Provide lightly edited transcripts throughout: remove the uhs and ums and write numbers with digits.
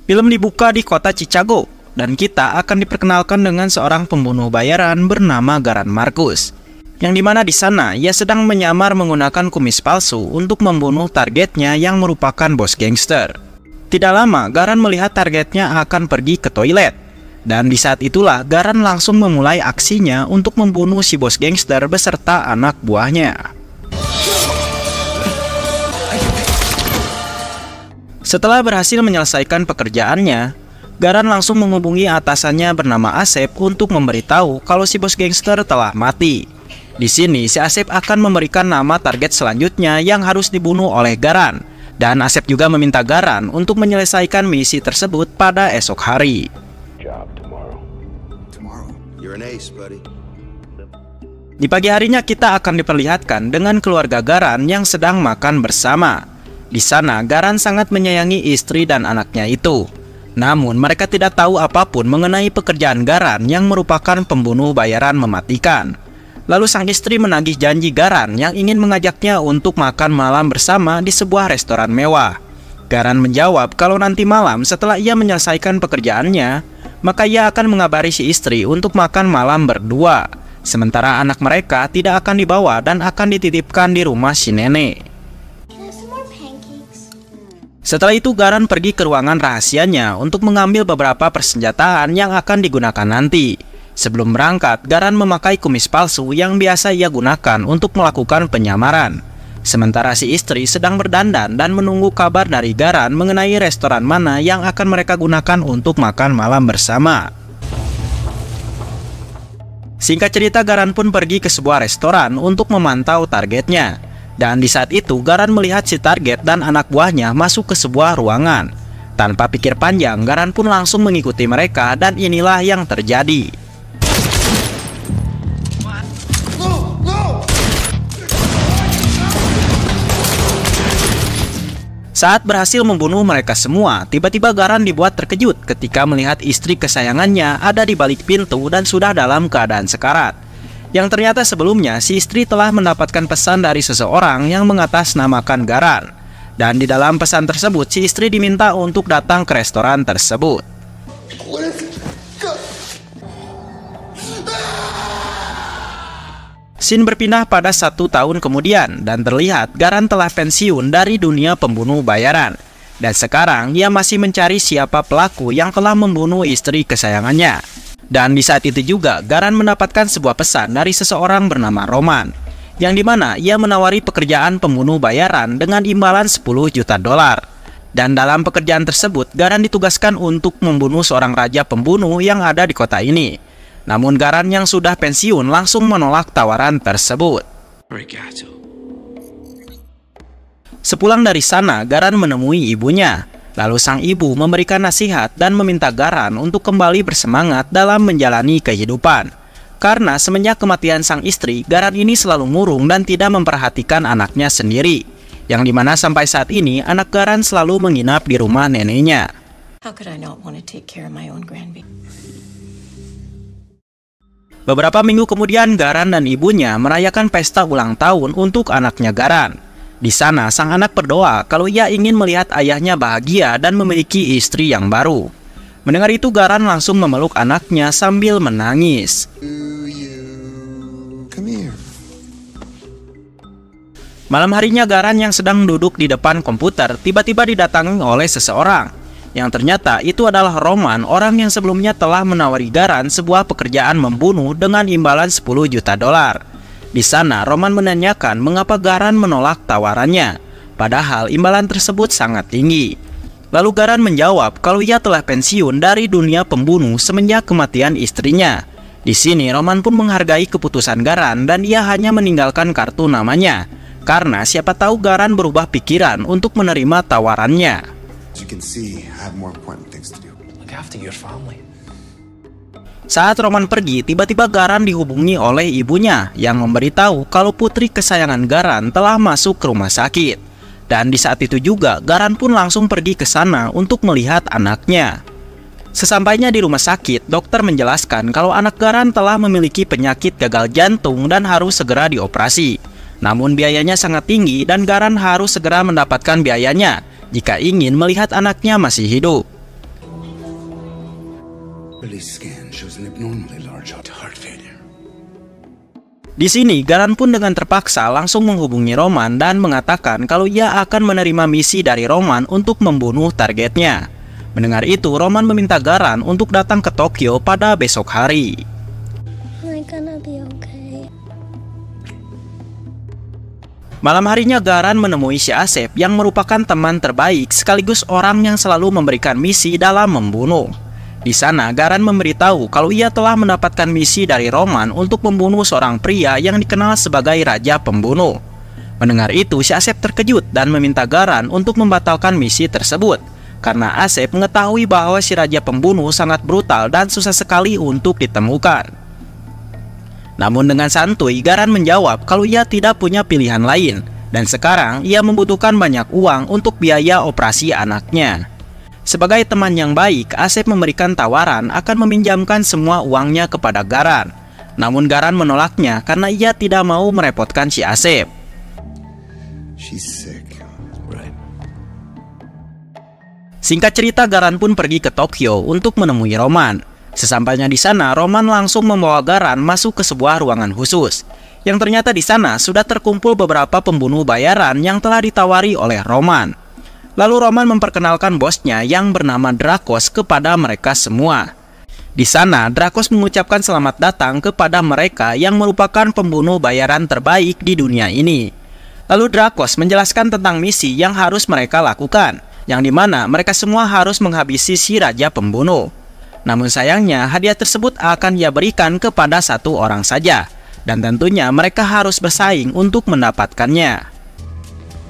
Film dibuka di kota Chicago, dan kita akan diperkenalkan dengan seorang pembunuh bayaran bernama Garan Markus, yang dimana di sana ia sedang menyamar menggunakan kumis palsu untuk membunuh targetnya yang merupakan bos gangster. Tidak lama, Garan melihat targetnya akan pergi ke toilet, dan di saat itulah Garan langsung memulai aksinya untuk membunuh si bos gangster beserta anak buahnya. Setelah berhasil menyelesaikan pekerjaannya, Garan langsung menghubungi atasannya bernama Asep untuk memberitahu kalau si bos gangster telah mati. Di sini si Asep akan memberikan nama target selanjutnya yang harus dibunuh oleh Garan, dan Asep juga meminta Garan untuk menyelesaikan misi tersebut pada esok hari. Di pagi harinya kita akan diperlihatkan dengan keluarga Garan yang sedang makan bersama. Di sana Garan sangat menyayangi istri dan anaknya itu. Namun mereka tidak tahu apapun mengenai pekerjaan Garan yang merupakan pembunuh bayaran mematikan. Lalu sang istri menagih janji Garan yang ingin mengajaknya untuk makan malam bersama di sebuah restoran mewah. Garan menjawab kalau nanti malam setelah ia menyelesaikan pekerjaannya, maka ia akan mengabari si istri untuk makan malam berdua. Sementara anak mereka tidak akan dibawa dan akan dititipkan di rumah si nenek. Setelah itu Garan pergi ke ruangan rahasianya untuk mengambil beberapa persenjataan yang akan digunakan nanti. Sebelum berangkat, Garan memakai kumis palsu yang biasa ia gunakan untuk melakukan penyamaran. Sementara si istri sedang berdandan dan menunggu kabar dari Garan mengenai restoran mana yang akan mereka gunakan untuk makan malam bersama. Singkat cerita, Garan pun pergi ke sebuah restoran untuk memantau targetnya. Dan di saat itu Garan melihat si target dan anak buahnya masuk ke sebuah ruangan. Tanpa pikir panjang, Garan pun langsung mengikuti mereka dan inilah yang terjadi. Saat berhasil membunuh mereka semua, tiba-tiba Garan dibuat terkejut ketika melihat istri kesayangannya ada di balik pintu dan sudah dalam keadaan sekarat. Yang ternyata sebelumnya si istri telah mendapatkan pesan dari seseorang yang mengatasnamakan Garan. Dan di dalam pesan tersebut si istri diminta untuk datang ke restoran tersebut. Scene berpindah pada 1 tahun kemudian dan terlihat Garan telah pensiun dari dunia pembunuh bayaran. Dan sekarang ia masih mencari siapa pelaku yang telah membunuh istri kesayangannya. Dan di saat itu juga Garan mendapatkan sebuah pesan dari seseorang bernama Roman, yang dimana ia menawari pekerjaan pembunuh bayaran dengan imbalan 10 juta dolar. Dan dalam pekerjaan tersebut Garan ditugaskan untuk membunuh seorang raja pembunuh yang ada di kota ini. Namun Garan yang sudah pensiun langsung menolak tawaran tersebut. Sepulang dari sana Garan menemui ibunya. Lalu sang ibu memberikan nasihat dan meminta Garan untuk kembali bersemangat dalam menjalani kehidupan. Karena semenjak kematian sang istri, Garan ini selalu murung dan tidak memperhatikan anaknya sendiri. Yang dimana sampai saat ini anak Garan selalu menginap di rumah neneknya. Beberapa minggu kemudian Garan dan ibunya merayakan pesta ulang tahun untuk anaknya Garan. Di sana sang anak berdoa kalau ia ingin melihat ayahnya bahagia dan memiliki istri yang baru. Mendengar itu Garan langsung memeluk anaknya sambil menangis. Malam harinya Garan yang sedang duduk di depan komputer tiba-tiba didatangi oleh seseorang. Yang ternyata itu adalah Roman, orang yang sebelumnya telah menawari Garan sebuah pekerjaan membunuh dengan imbalan 10 juta dolar. Di sana Roman menanyakan mengapa Garan menolak tawarannya, padahal imbalan tersebut sangat tinggi. Lalu Garan menjawab kalau ia telah pensiun dari dunia pembunuh semenjak kematian istrinya. Di sini Roman pun menghargai keputusan Garan dan ia hanya meninggalkan kartu namanya, karena siapa tahu Garan berubah pikiran untuk menerima tawarannya. Saat Roman pergi, tiba-tiba Garan dihubungi oleh ibunya yang memberitahu kalau putri kesayangan Garan telah masuk ke rumah sakit. Dan di saat itu juga Garan pun langsung pergi ke sana untuk melihat anaknya. Sesampainya di rumah sakit, dokter menjelaskan kalau anak Garan telah memiliki penyakit gagal jantung dan harus segera dioperasi. Namun biayanya sangat tinggi dan Garan harus segera mendapatkan biayanya jika ingin melihat anaknya masih hidup. Di sini, Garan pun dengan terpaksa langsung menghubungi Roman dan mengatakan kalau ia akan menerima misi dari Roman untuk membunuh targetnya. Mendengar itu, Roman meminta Garan untuk datang ke Tokyo pada besok hari. Malam harinya, Garan menemui si Asep yang merupakan teman terbaik sekaligus orang yang selalu memberikan misi dalam membunuh. Di sana, Garan memberitahu kalau ia telah mendapatkan misi dari Roman untuk membunuh seorang pria yang dikenal sebagai Raja Pembunuh. Mendengar itu, si Asep terkejut dan meminta Garan untuk membatalkan misi tersebut, karena Asep mengetahui bahwa si Raja Pembunuh sangat brutal dan susah sekali untuk ditemukan. Namun dengan santuy, Garan menjawab kalau ia tidak punya pilihan lain, dan sekarang ia membutuhkan banyak uang untuk biaya operasi anaknya. Sebagai teman yang baik, Asep memberikan tawaran akan meminjamkan semua uangnya kepada Garan. Namun Garan menolaknya karena ia tidak mau merepotkan si Asep. Singkat cerita, Garan pun pergi ke Tokyo untuk menemui Roman. Sesampainya di sana, Roman langsung membawa Garan masuk ke sebuah ruangan khusus, yang ternyata di sana sudah terkumpul beberapa pembunuh bayaran yang telah ditawari oleh Roman. Lalu Roman memperkenalkan bosnya yang bernama Drakos kepada mereka semua. Di sana, Drakos mengucapkan selamat datang kepada mereka yang merupakan pembunuh bayaran terbaik di dunia ini. Lalu Drakos menjelaskan tentang misi yang harus mereka lakukan, yang dimana mereka semua harus menghabisi si Raja Pembunuh. Namun sayangnya, hadiah tersebut akan ia berikan kepada satu orang saja, dan tentunya mereka harus bersaing untuk mendapatkannya.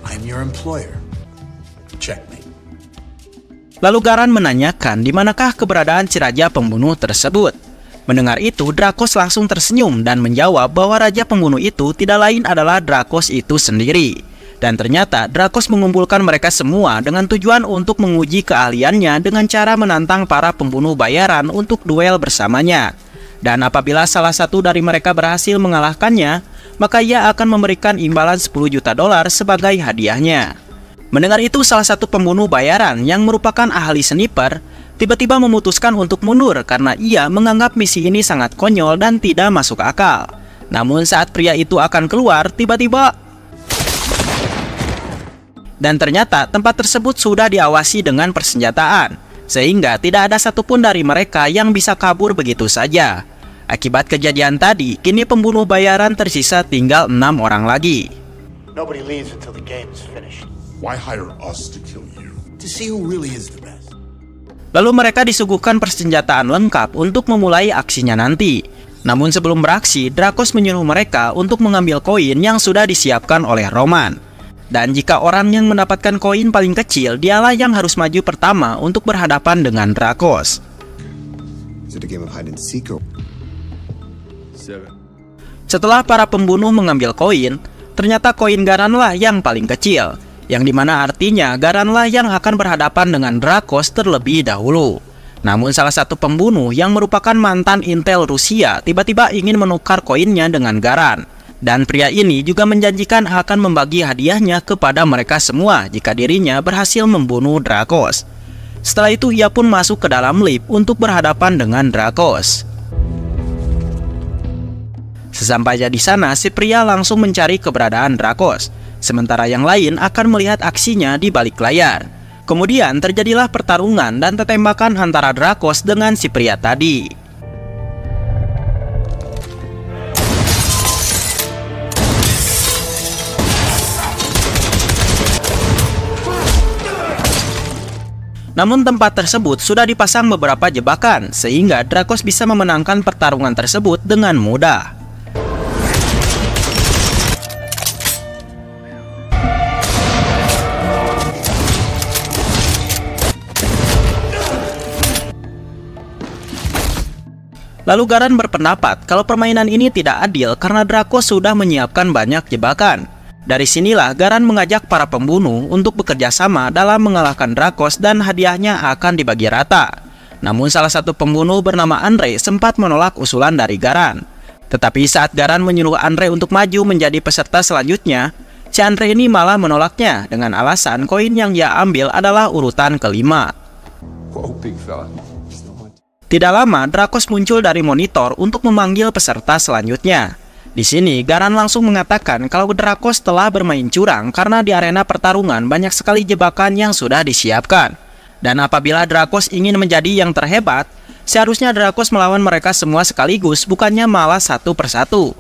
I'm your employer. Checkmate. Lalu Garan menanyakan di manakah keberadaan si Raja Pembunuh tersebut. Mendengar itu, Drakos langsung tersenyum dan menjawab bahwa Raja Pembunuh itu tidak lain adalah Drakos itu sendiri. Dan ternyata Drakos mengumpulkan mereka semua dengan tujuan untuk menguji keahliannya dengan cara menantang para pembunuh bayaran untuk duel bersamanya. Dan apabila salah satu dari mereka berhasil mengalahkannya, maka ia akan memberikan imbalan 10 juta dolar sebagai hadiahnya. Mendengar itu, salah satu pembunuh bayaran yang merupakan ahli sniper tiba-tiba memutuskan untuk mundur karena ia menganggap misi ini sangat konyol dan tidak masuk akal. Namun saat pria itu akan keluar, tiba-tiba dan ternyata tempat tersebut sudah diawasi dengan persenjataan, sehingga tidak ada satupun dari mereka yang bisa kabur begitu saja. Akibat kejadian tadi, kini pembunuh bayaran tersisa tinggal 6 orang lagi. Nobody leaves until the game is finished. Why hire us to kill you? To see who really is the best. Lalu mereka disuguhkan persenjataan lengkap untuk memulai aksinya nanti. Namun sebelum beraksi, Drakos menyuruh mereka untuk mengambil koin yang sudah disiapkan oleh Roman. Dan jika orang yang mendapatkan koin paling kecil, dialah yang harus maju pertama untuk berhadapan dengan Drakos. Setelah para pembunuh mengambil koin, ternyata koin Garanlah yang paling kecil, yang dimana artinya Garanlah yang akan berhadapan dengan Drakos terlebih dahulu. Namun salah satu pembunuh yang merupakan mantan intel Rusia tiba-tiba ingin menukar koinnya dengan Garan. Dan pria ini juga menjanjikan akan membagi hadiahnya kepada mereka semua jika dirinya berhasil membunuh Drakos. Setelah itu ia pun masuk ke dalam lift untuk berhadapan dengan Drakos. Sesampainya di sana, si pria langsung mencari keberadaan Drakos, sementara yang lain akan melihat aksinya di balik layar. Kemudian terjadilah pertarungan dan tembakan antara Drakos dengan si pria tadi. Namun tempat tersebut sudah dipasang beberapa jebakan, sehingga Drakos bisa memenangkan pertarungan tersebut dengan mudah. Lalu Garan berpendapat kalau permainan ini tidak adil karena Drakos sudah menyiapkan banyak jebakan. Dari sinilah Garan mengajak para pembunuh untuk bekerja sama dalam mengalahkan Drakos dan hadiahnya akan dibagi rata. Namun salah satu pembunuh bernama Andre sempat menolak usulan dari Garan. Tetapi saat Garan menyuruh Andre untuk maju menjadi peserta selanjutnya, si Andre ini malah menolaknya dengan alasan koin yang ia ambil adalah urutan kelima. Tidak lama, Drakos muncul dari monitor untuk memanggil peserta selanjutnya. Di sini, Garan langsung mengatakan kalau Drakos telah bermain curang karena di arena pertarungan banyak sekali jebakan yang sudah disiapkan. Dan apabila Drakos ingin menjadi yang terhebat, seharusnya Drakos melawan mereka semua sekaligus, bukannya malah satu persatu.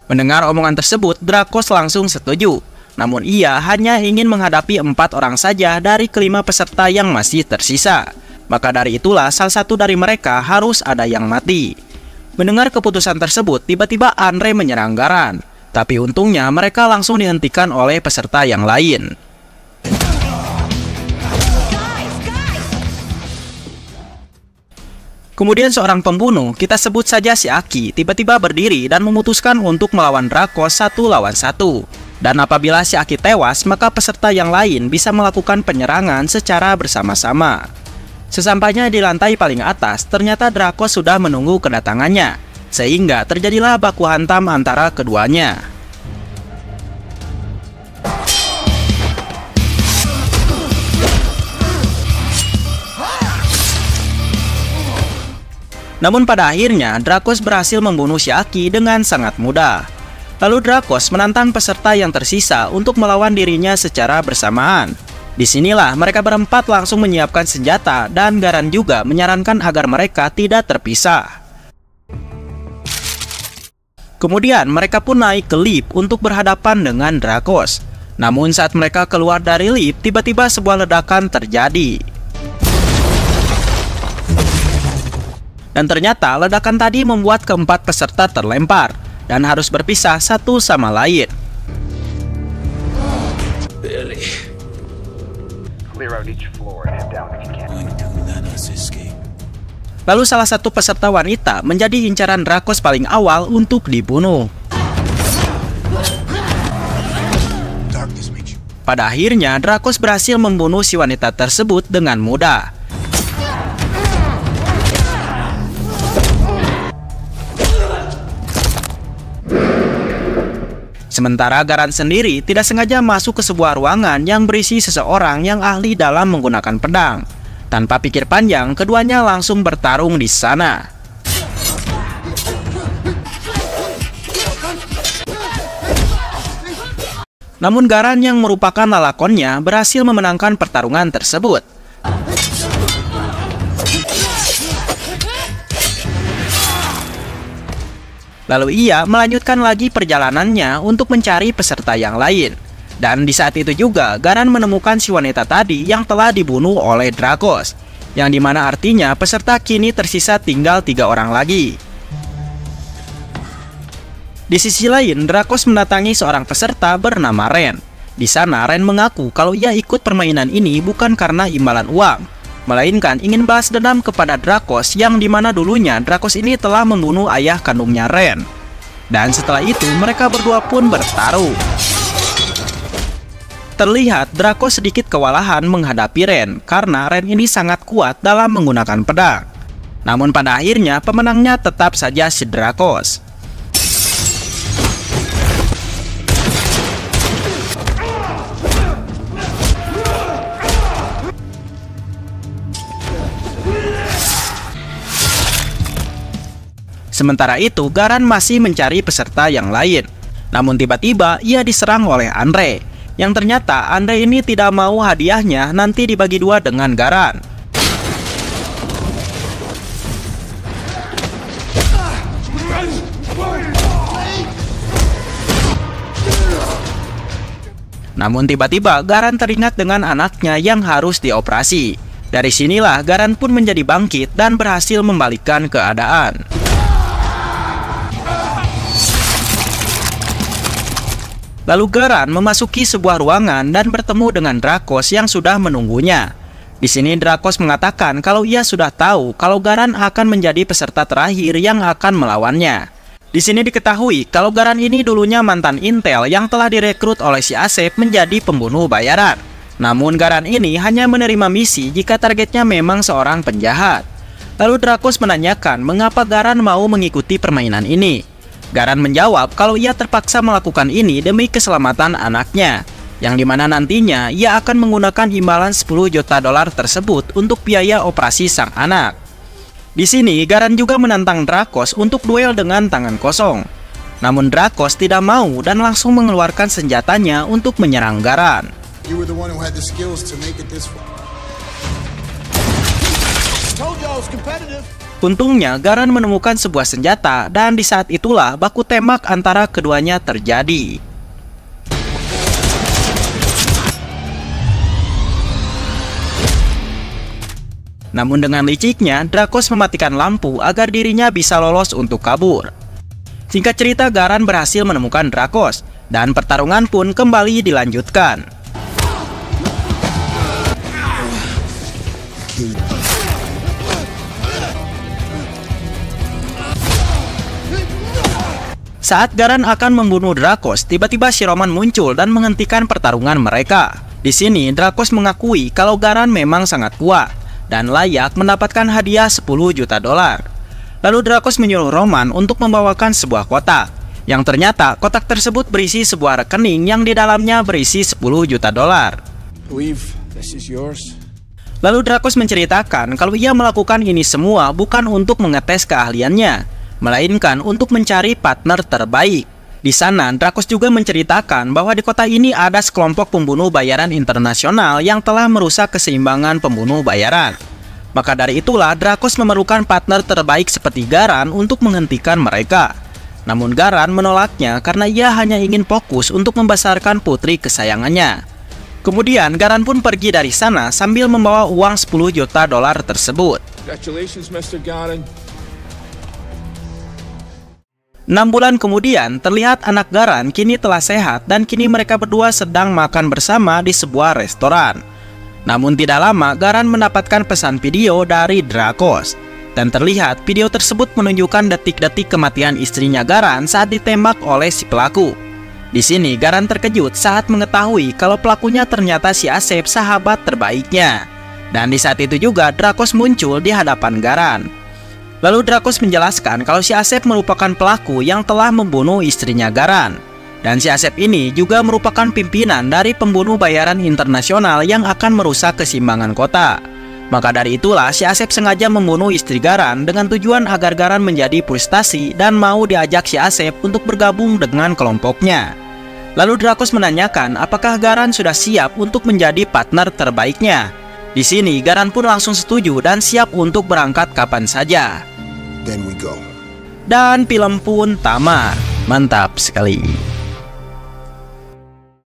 Mendengar omongan tersebut, Drakos langsung setuju. Namun ia hanya ingin menghadapi 4 orang saja dari kelima peserta yang masih tersisa. Maka dari itulah salah satu dari mereka harus ada yang mati. Mendengar keputusan tersebut, tiba-tiba Andre menyerang Garan. Tapi untungnya mereka langsung dihentikan oleh peserta yang lain. Kemudian seorang pembunuh, kita sebut saja si Aki, tiba-tiba berdiri dan memutuskan untuk melawan Drakos 1 lawan 1. Dan apabila si Aki tewas, maka peserta yang lain bisa melakukan penyerangan secara bersama-sama. Sesampainya di lantai paling atas, ternyata Drakos sudah menunggu kedatangannya, sehingga terjadilah baku hantam antara keduanya. Namun pada akhirnya, Drakos berhasil membunuh si Aki dengan sangat mudah. Lalu Drakos menantang peserta yang tersisa untuk melawan dirinya secara bersamaan. Disinilah mereka berempat langsung menyiapkan senjata dan Garan juga menyarankan agar mereka tidak terpisah. Kemudian mereka pun naik ke lift untuk berhadapan dengan Drakos. Namun saat mereka keluar dari lift, tiba-tiba sebuah ledakan terjadi. Dan ternyata ledakan tadi membuat keempat peserta terlempar dan harus berpisah satu sama lain. Lalu salah satu peserta wanita menjadi incaran Drakos paling awal untuk dibunuh. Pada akhirnya Drakos berhasil membunuh si wanita tersebut dengan mudah. Sementara Garan sendiri tidak sengaja masuk ke sebuah ruangan yang berisi seseorang yang ahli dalam menggunakan pedang. Tanpa pikir panjang, keduanya langsung bertarung di sana. Namun Garan yang merupakan lalakonnya berhasil memenangkan pertarungan tersebut. Lalu ia melanjutkan lagi perjalanannya untuk mencari peserta yang lain. Dan di saat itu juga Garan menemukan si wanita tadi yang telah dibunuh oleh Drakos, yang dimana artinya peserta kini tersisa tinggal 3 orang lagi. Di sisi lain, Drakos mendatangi seorang peserta bernama Ren. Di sana Ren mengaku kalau ia ikut permainan ini bukan karena imbalan uang, melainkan ingin balas dendam kepada Drakos yang dimana dulunya Drakos ini telah membunuh ayah kandungnya Ren. Dan setelah itu mereka berdua pun bertaruh. Terlihat Drakos sedikit kewalahan menghadapi Ren karena Ren ini sangat kuat dalam menggunakan pedang. Namun pada akhirnya pemenangnya tetap saja si Drakos. Sementara itu, Garan masih mencari peserta yang lain. Namun tiba-tiba ia diserang oleh Andre, yang ternyata Andre ini tidak mau hadiahnya nanti dibagi 2 dengan Garan. Namun tiba-tiba Garan teringat dengan anaknya yang harus dioperasi. Dari sinilah Garan pun menjadi bangkit dan berhasil membalikkan keadaan. Lalu Garan memasuki sebuah ruangan dan bertemu dengan Drakos yang sudah menunggunya. Di sini Drakos mengatakan kalau ia sudah tahu kalau Garan akan menjadi peserta terakhir yang akan melawannya. Di sini diketahui kalau Garan ini dulunya mantan intel yang telah direkrut oleh si Asep menjadi pembunuh bayaran. Namun Garan ini hanya menerima misi jika targetnya memang seorang penjahat. Lalu Drakos menanyakan mengapa Garan mau mengikuti permainan ini. Garan menjawab kalau ia terpaksa melakukan ini demi keselamatan anaknya, yang dimana nantinya ia akan menggunakan imbalan $10 juta tersebut untuk biaya operasi sang anak. Di sini Garan juga menantang Drakos untuk duel dengan tangan kosong. Namun Drakos tidak mau dan langsung mengeluarkan senjatanya untuk menyerang Garan. You were the one who had the skills to make it this far. Told you I was competitive. Untungnya Garan menemukan sebuah senjata dan di saat itulah baku tembak antara keduanya terjadi. Namun dengan liciknya, Drakos mematikan lampu agar dirinya bisa lolos untuk kabur. Singkat cerita, Garan berhasil menemukan Drakos, dan pertarungan pun kembali dilanjutkan. Saat Garan akan membunuh Drakos, tiba-tiba si Roman muncul dan menghentikan pertarungan mereka. Di sini, Drakos mengakui kalau Garan memang sangat kuat dan layak mendapatkan hadiah 10 juta dolar. Lalu Drakos menyuruh Roman untuk membawakan sebuah kotak, yang ternyata kotak tersebut berisi sebuah rekening yang di dalamnya berisi 10 juta dolar. Lalu Drakos menceritakan kalau ia melakukan ini semua bukan untuk mengetes keahliannya, melainkan untuk mencari partner terbaik. Di sana, Drakos juga menceritakan bahwa di kota ini ada sekelompok pembunuh bayaran internasional yang telah merusak keseimbangan pembunuh bayaran. Maka dari itulah Drakos memerlukan partner terbaik seperti Garan untuk menghentikan mereka. Namun Garan menolaknya karena ia hanya ingin fokus untuk membesarkan putri kesayangannya. Kemudian Garan pun pergi dari sana sambil membawa uang 10 juta dolar tersebut. Congratulations, Mr. Garan. 6 bulan kemudian, terlihat anak Garan kini telah sehat dan kini mereka berdua sedang makan bersama di sebuah restoran. Namun tidak lama, Garan mendapatkan pesan video dari Drakos. Dan terlihat video tersebut menunjukkan detik-detik kematian istrinya Garan saat ditembak oleh si pelaku. Di sini Garan terkejut saat mengetahui kalau pelakunya ternyata si Asep, sahabat terbaiknya. Dan di saat itu juga Drakos muncul di hadapan Garan. Lalu Drakos menjelaskan kalau si Asep merupakan pelaku yang telah membunuh istrinya Garan. Dan si Asep ini juga merupakan pimpinan dari pembunuh bayaran internasional yang akan merusak keseimbangan kota. Maka dari itulah si Asep sengaja membunuh istri Garan dengan tujuan agar Garan menjadi frustasi dan mau diajak si Asep untuk bergabung dengan kelompoknya. Lalu Drakos menanyakan apakah Garan sudah siap untuk menjadi partner terbaiknya. Di sini Garan pun langsung setuju dan siap untuk berangkat kapan saja. Then we go. Dan film pun tamat. Mantap sekali.